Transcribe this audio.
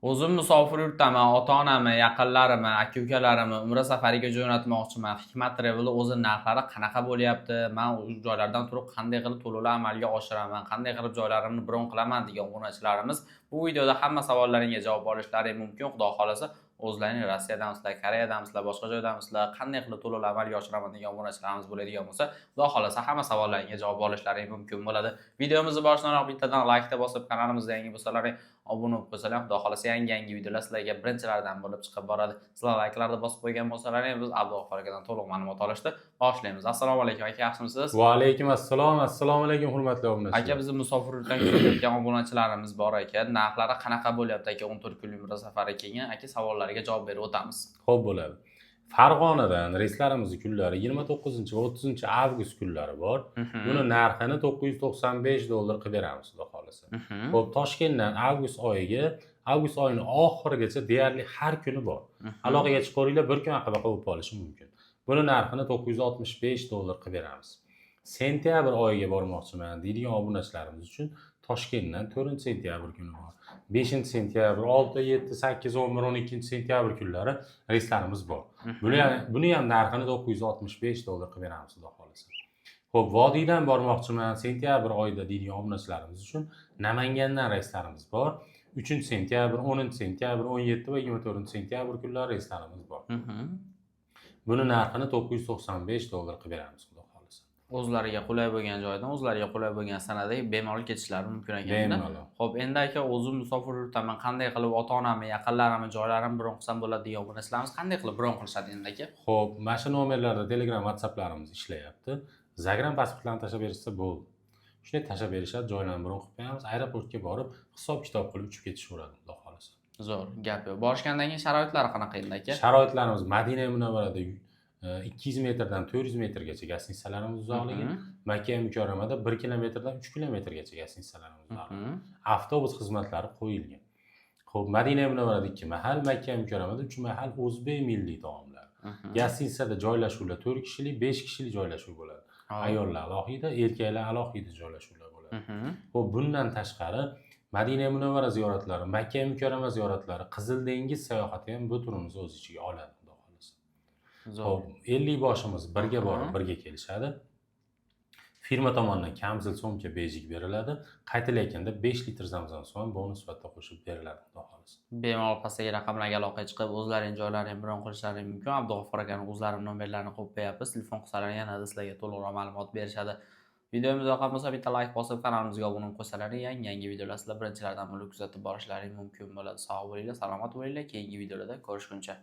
O'zim musofir yurtdaman, ota-onamni, yaqinlarimni, aka-ukalarimni umra safariga jo'natmoqchiman. Hikmat Travel o'zi narxlari qanaqa bo'lyapti? Men u joylardan turib qanday qilib to'lovlar amalga oshiraman, qanday qilib joylarimni bron qilaman degan obunachilarimiz bu videoda hamma savollaringizga javob olishlari mumkin. Xudo xolasa o'zlaring Rossiyadamisizlar, Koreyadamisizlar, boshqa joydamisizlar, qanday qilib to'lovlar amalga oshiraman degan obunachilarimiz bo'ladigan bo'lsa, Xudo xolasa hamma savollaringizga javob olishlari mumkin bo'ladi. Videomizni boshidanoq bittadan like ta bosib, kanalimizga yangi bo'lsalaring obuna bo'lib qo'ysalar, Xudo xolasa yangi videolar sizlarga birinchilardan bo'lib chiqib boradi. Sizlar like'larni bosib qo'ygan bo'lsalaring, biz Abdug'ofur akadan to'liq ma'lumot olishni boshlaymiz. Assalomu alaykum aka, yaxshimisiz? Va alaykum assalom. Assalomu alaykum hurmatli obunachilar. Aka, bizni musofir yurtdan kuzatayotgan obunachilarimiz bor aka. Narxlari qanaqa bo'lyapti aka 14 kunlik umra safari kelgan aka, savollariga javob berib o'tamiz. Xo'p bo'ladi. Farg'onadan reyslarimizni kunlari 29 va 30 avgust kunlari bor. Buni narxini $995 qilib beramiz, xudo xolasa. Xo'p, Toshkentdan avgust oyining oxirigacha deyarli har kuni bor. Aloqaga chiqaringlar, bir kun aqaba qilib olishi mumkin. Buni narxini $965 qilib beramiz. Sentyabr oyiga bormoqchiman deydigan obunachilarimiz uchun Toshkentdan 4-sentyabr kuni bor. 5-sentyabr, 6, 7, 8, 11, 12 sentyabr kunlari reyslarimiz bor. Buni ham narxini $965 qilib beramiz, xudo xolasa. Xo'p, vodiydan bormoqchiman sentyabr oyida deydigan obunachilarimiz uchun Namangandan reyslarimiz bor. 3-sentyabr, 10-sentyabr, 17 va 24-sentyabr kunlari reyslarimiz bor. Buni narxini $995 qilib beramiz, xudo xolasa. O'zlariga qulay bo'lgan joydan, o'zlariga qulay bo'lgan sanada bemalol ketishlari mumkin ekanda. Xo'p, endi aka, o'zim musofir yurtaman, qanday qilib ota-onamni, yaqinlarimni joylarimni bron qilsam bo'ladi degan obunachilarimiz qanday qilib bron qilishadi endi aka? Xo'p, mana shu nomerlarda Telegram, WhatsApplarimiz ishlayapti. Zagram pasportlarni tashab berishsa bo'ldi. Shunday tashab berishadi, joylarni bron qilib qo'yamiz, aeroportga borib hisob-kitob qilib uchib ketishaveradi, xudo xolasa. Zo'r, gap yo'q. Borishgandan keyin sharoitlari qanaqa endi aka? Sharoitlarimiz Madina Munavvarada 200 metrdan 400 metrgacha gastitsalarimiz uzoqligi, Makka Mukarramada 1 kilometrdan 3 kilometrgacha gastitsalarimiz uzoqligi. Avtobus xizmatlari qo'yilgan. Xo'p, Madina Munavvarada 2 mahal, Makka Mukarramada 3 mahal o'zbek milliy taomlar. Gastitsada joylashuvlar 4 kishilik, 5 kishilik joylashuv bo'ladi. Ayollar alohida, erkaklar alohida joylashuvlar bo'ladi. Xo'p, bundan tashqari Madina Munavvara ziyoratlari, Makka Mukarrama ziyoratlari, Qizil dengiz sayohati ham bu turimizni o'z ichiga oladi. Xo'p, 50 boshimiz birga borib, birga kelishadi. Firma tomonidan kamzil so'mka bejik beriladi. Qaytilayotganda 5 litr zamzam suvi bonus sifatida qo'shib beriladi, xudo xolasa. Bemalol pastdagi raqamlarga aloqaga chiqib, o'zlaring joylarini bron qilishlari mumkin. Abdug'ofur akaning o'zlari nomerlarini qo'yib qo'yapmiz. Telefon qilsalar yanada sizlarga to'liqroq ma'lumot berishadi. Videomiz yoqqan bo'lsa, bitta like bosib, kanalimizga obuna bo'lib qo'ysalaring, yangi videolar sizlar birinchilardan bo'lib kuzatib borishlaring mumkin bo'ladi. Sog' bo'linglar, salomat bo'linglar. Keyingi videolarda ko'rishguncha.